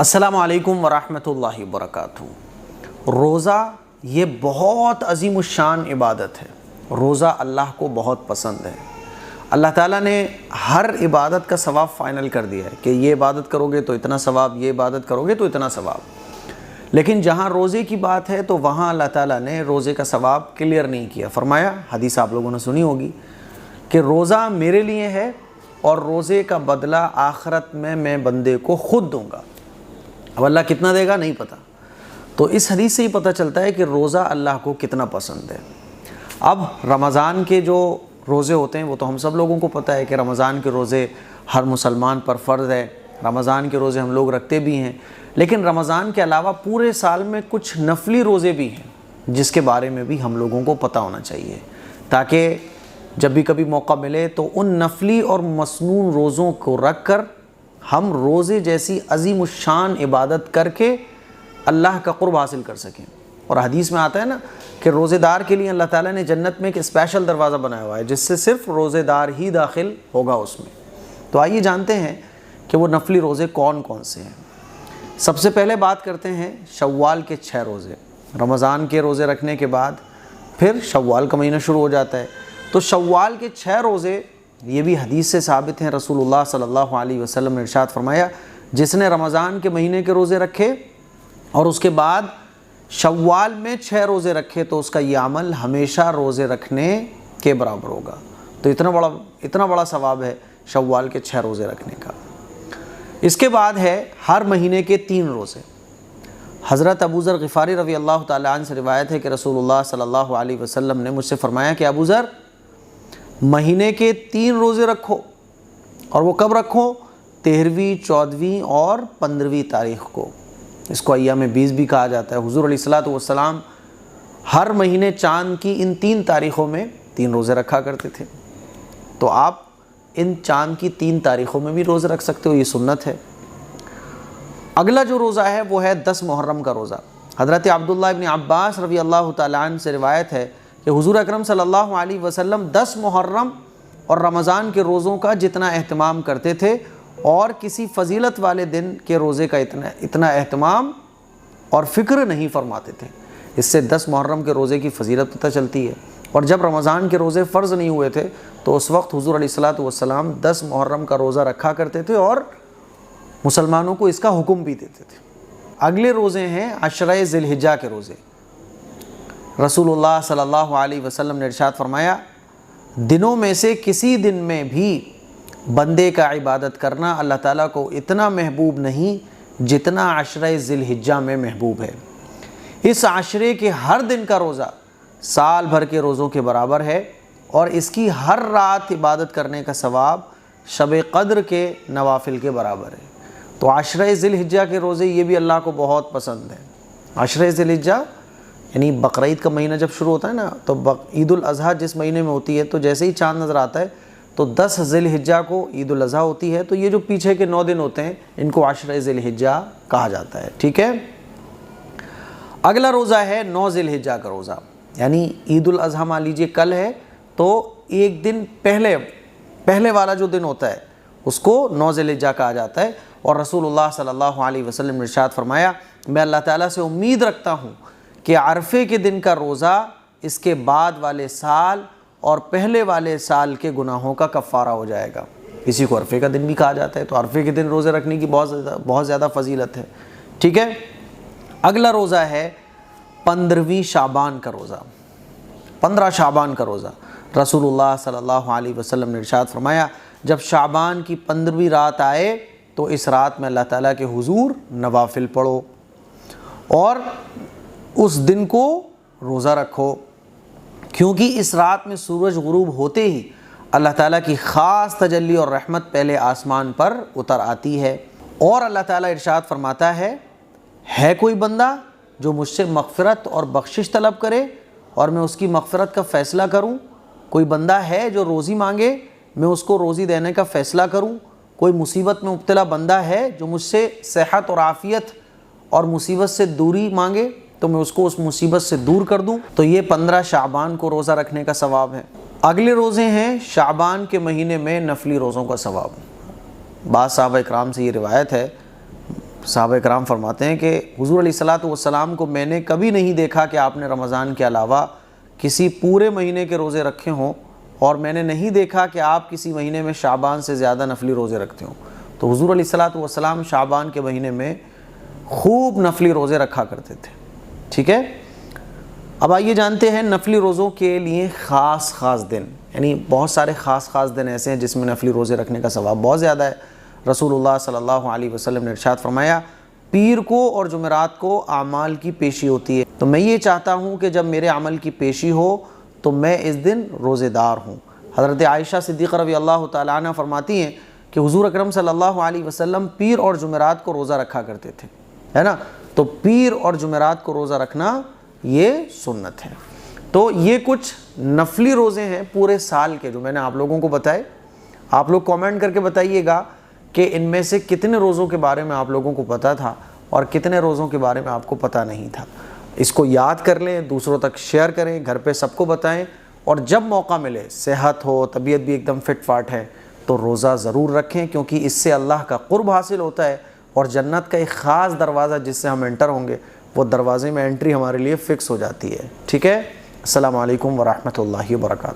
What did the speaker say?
السلام علیکم ورحمۃ اللہ وبرکاتہ۔ روزہ یہ بہت عظیم الشان عبادت ہے۔ روزہ اللہ کو بہت پسند ہے۔ اللہ تعالیٰ نے ہر عبادت کا ثواب فائنل کر دیا ہے کہ یہ عبادت کرو گے تو اتنا ثواب، یہ عبادت کرو گے تو اتنا ثواب۔ لیکن جہاں روزے کی بات ہے تو وہاں اللہ تعالیٰ نے روزے کا ثواب کلیئر نہیں کیا۔ فرمایا، حدیث آپ لوگوں نے سنی ہوگی کہ روزہ میرے لیے ہے اور روزے کا بدلہ آخرت میں بندے کو خود دوں گا۔ اب اللہ کتنا دے گا نہیں پتہ، تو اس حدیث سے ہی پتہ چلتا ہے کہ روزہ اللہ کو کتنا پسند ہے۔ اب رمضان کے جو روزے ہوتے ہیں وہ تو ہم سب لوگوں کو پتہ ہے کہ رمضان کے روزے ہر مسلمان پر فرض ہے۔ رمضان کے روزے ہم لوگ رکھتے بھی ہیں، لیکن رمضان کے علاوہ پورے سال میں کچھ نفلی روزے بھی ہیں جس کے بارے میں بھی ہم لوگوں کو پتہ ہونا چاہیے، تاکہ جب بھی کبھی موقع ملے تو ان نفلی اور مسنون روزوں کو رکھ کر ہم روزے جیسی عظیم الشان عبادت کر کے اللہ کا قرب حاصل کر سکیں۔ اور حدیث میں آتا ہے نا کہ روزے دار کے لیے اللہ تعالیٰ نے جنت میں ایک اسپیشل دروازہ بنایا ہوا ہے جس سے صرف روزے دار ہی داخل ہوگا اس میں۔ تو آئیے جانتے ہیں کہ وہ نفلی روزے کون کون سے ہیں۔ سب سے پہلے بات کرتے ہیں شوال کے 6 روزے۔ رمضان کے روزے رکھنے کے بعد پھر شوال کا مہینہ شروع ہو جاتا ہے، تو شوال کے 6 روزے یہ بھی حدیث سے ثابت ہیں۔ رسول اللہ صلی اللہ علیہ وسلم نے ارشاد فرمایا، جس نے رمضان کے مہینے کے روزے رکھے اور اس کے بعد شوال میں 6 روزے رکھے تو اس کا یہ عمل ہمیشہ روزے رکھنے کے برابر ہوگا۔ تو اتنا بڑا ثواب ہے شوال کے 6 روزے رکھنے کا۔ اس کے بعد ہے ہر مہینے کے 3 روزے۔ حضرت ابو ذر غفاری رضی اللہ تعالیٰ عنہ سے روایت ہے کہ رسول اللہ صلی اللہ علیہ وسلم نے مجھ سے فرمایا کہ ابو ذر، مہینے کے 3 روزے رکھو، اور وہ کب رکھو؟ 13ویں، 14ویں اور 15ویں تاریخ کو۔ اس کو ایام 20 بھی کہا جاتا ہے۔ حضور علیہ الصلوۃ والسلام ہر مہینے چاند کی ان 3 تاریخوں میں 3 روزے رکھا کرتے تھے، تو آپ ان چاند کی 3 تاریخوں میں بھی روزے رکھ سکتے ہو، یہ سنت ہے۔ اگلا جو روزہ ہے وہ ہے 10 محرم کا روزہ۔ حضرت عبداللہ ابن عباس رضی اللہ تعالیٰ عنہ سے روایت ہے کہ حضور اکرم صلی اللہ علیہ وسلم 10 محرم اور رمضان کے روزوں کا جتنا اہتمام کرتے تھے اور کسی فضیلت والے دن کے روزے کا اتنا اہتمام اور فکر نہیں فرماتے تھے۔ اس سے 10 محرم کے روزے کی فضیلت پتہ چلتی ہے۔ اور جب رمضان کے روزے فرض نہیں ہوئے تھے تو اس وقت حضور علیہ الصلوۃ والسلام 10 محرم کا روزہ رکھا کرتے تھے اور مسلمانوں کو اس کا حکم بھی دیتے تھے۔ اگلے روزے ہیں 10 ذی الحجہ کے روزے۔ رسول اللہ صلی اللہ علیہ وسلم نے ارشاد فرمایا، دنوں میں سے کسی دن میں بھی بندے کا عبادت کرنا اللہ تعالیٰ کو اتنا محبوب نہیں جتنا 10 ذی الحجہ میں محبوب ہے۔ اس 10 کے ہر دن کا روزہ سال بھر کے روزوں کے برابر ہے، اور اس کی ہر رات عبادت کرنے کا ثواب شب قدر کے نوافل کے برابر ہے۔ تو 10 ذی الحجہ کے روزے یہ بھی اللہ کو بہت پسند ہیں۔ 10 ذی الحجہ یعنی بقرعید کا مہینہ جب شروع ہوتا ہے نا، تو عید الاضحیٰ جس مہینے میں ہوتی ہے تو جیسے ہی چاند نظر آتا ہے تو 10 ذی الحجہ کو عید الاضحیٰ ہوتی ہے، تو یہ جو پیچھے کے 9 دن ہوتے ہیں ان کو 10 ذی الحجہ کہا جاتا ہے، ٹھیک ہے۔ اگلا روزہ ہے 9 ذی الحجہ کا روزہ، یعنی عید الاضحیٰ مان لیجیے کل ہے تو ایک دن پہلے والا جو دن ہوتا ہے اس کو 9 ذی الحجہ کہا جاتا ہے۔ اور رسول اللہ صلی اللہ علیہ وسلم نے ارشاد فرمایا، میں اللہ تعالیٰ سے امید رکھتا ہوں کہ عرفے کے دن کا روزہ اس کے بعد والے سال اور پہلے والے سال کے گناہوں کا کفارہ ہو جائے گا۔ اسی کو عرفے کا دن بھی کہا جاتا ہے، تو عرفے کے دن روزے رکھنے کی بہت زیادہ فضیلت ہے، ٹھیک ہے۔ اگلا روزہ ہے 15ویں شعبان کا روزہ۔ 15 شعبان کا روزہ۔ رسول اللہ صلی اللہ علیہ وسلم نے ارشاد فرمایا، جب شعبان کی 15ویں رات آئے تو اس رات میں اللہ تعالیٰ کے حضور نوافل پڑھو اور اس دن کو روزہ رکھو، کیونکہ اس رات میں سورج غروب ہوتے ہی اللہ تعالیٰ کی خاص تجلی اور رحمت پہلے آسمان پر اتر آتی ہے، اور اللہ تعالیٰ ارشاد فرماتا ہے کوئی بندہ جو مجھ سے مغفرت اور بخشش طلب کرے اور میں اس کی مغفرت کا فیصلہ کروں؟ کوئی بندہ ہے جو روزی مانگے، میں اس کو روزی دینے کا فیصلہ کروں؟ کوئی مصیبت میں مبتلا بندہ ہے جو مجھ سے صحت اور عافیت اور مصیبت سے دوری مانگے تو میں اس کو اس مصیبت سے دور کر دوں؟ تو یہ 15 شعبان کو روزہ رکھنے کا ثواب ہے۔ اگلے روزے ہیں شعبان کے مہینے میں نفلی روزوں کا ثواب۔ بعض صحابہ اکرام سے یہ روایت ہے صحابہ کرام فرماتے ہیں کہ حضور علیہ الصلاۃ والسلام کو میں نے کبھی نہیں دیکھا کہ آپ نے رمضان کے علاوہ کسی پورے مہینے کے روزے رکھے ہوں، اور میں نے نہیں دیکھا کہ آپ کسی مہینے میں شعبان سے زیادہ نفلی روزے رکھتے ہوں۔ تو حضور علیہ الصلاۃ والسلام شعبان کے مہینے میں خوب نفلی روزے رکھا کرتے تھے، ٹھیک ہے۔ اب آئیے جانتے ہیں نفلی روزوں کے لیے خاص دن، یعنی بہت سارے خاص دن ایسے ہیں جس میں نفلی روزے رکھنے کا ثواب بہت زیادہ ہے۔ رسول اللہ صلی اللہ علیہ وسلم نے ارشاد فرمایا، پیر کو اور جمعرات کو اعمال کی پیشی ہوتی ہے، تو میں یہ چاہتا ہوں کہ جب میرے عمل کی پیشی ہو تو میں اس دن روزے دار ہوں۔ حضرت عائشہ صدیقہ رضی اللہ تعالیٰ عنہ فرماتی ہیں کہ حضور اکرم صلی اللہ علیہ وسلم پیر اور جمعرات کو روزہ رکھا کرتے تھے، ہے نا۔ تو پیر اور جمعرات کو روزہ رکھنا یہ سنت ہے۔ تو یہ کچھ نفلی روزے ہیں پورے سال کے جو میں نے آپ لوگوں کو بتائے۔ آپ لوگ کامنٹ کر کے بتائیے گا کہ ان میں سے کتنے روزوں کے بارے میں آپ لوگوں کو پتہ تھا اور کتنے روزوں کے بارے میں آپ کو پتہ نہیں تھا۔ اس کو یاد کر لیں، دوسروں تک شیئر کریں، گھر پہ سب کو بتائیں، اور جب موقع ملے، صحت ہو، طبیعت بھی ایک دم فٹ فاٹ ہے، تو روزہ ضرور رکھیں، کیونکہ اس سے اللہ کا قرب حاصل ہوتا ہے، اور جنت کا ایک خاص دروازہ جس سے ہم انٹر ہوں گے، وہ دروازے میں انٹری ہمارے لیے فکس ہو جاتی ہے، ٹھیک ہے۔ السلام علیکم ورحمۃ اللہ وبرکاتہ۔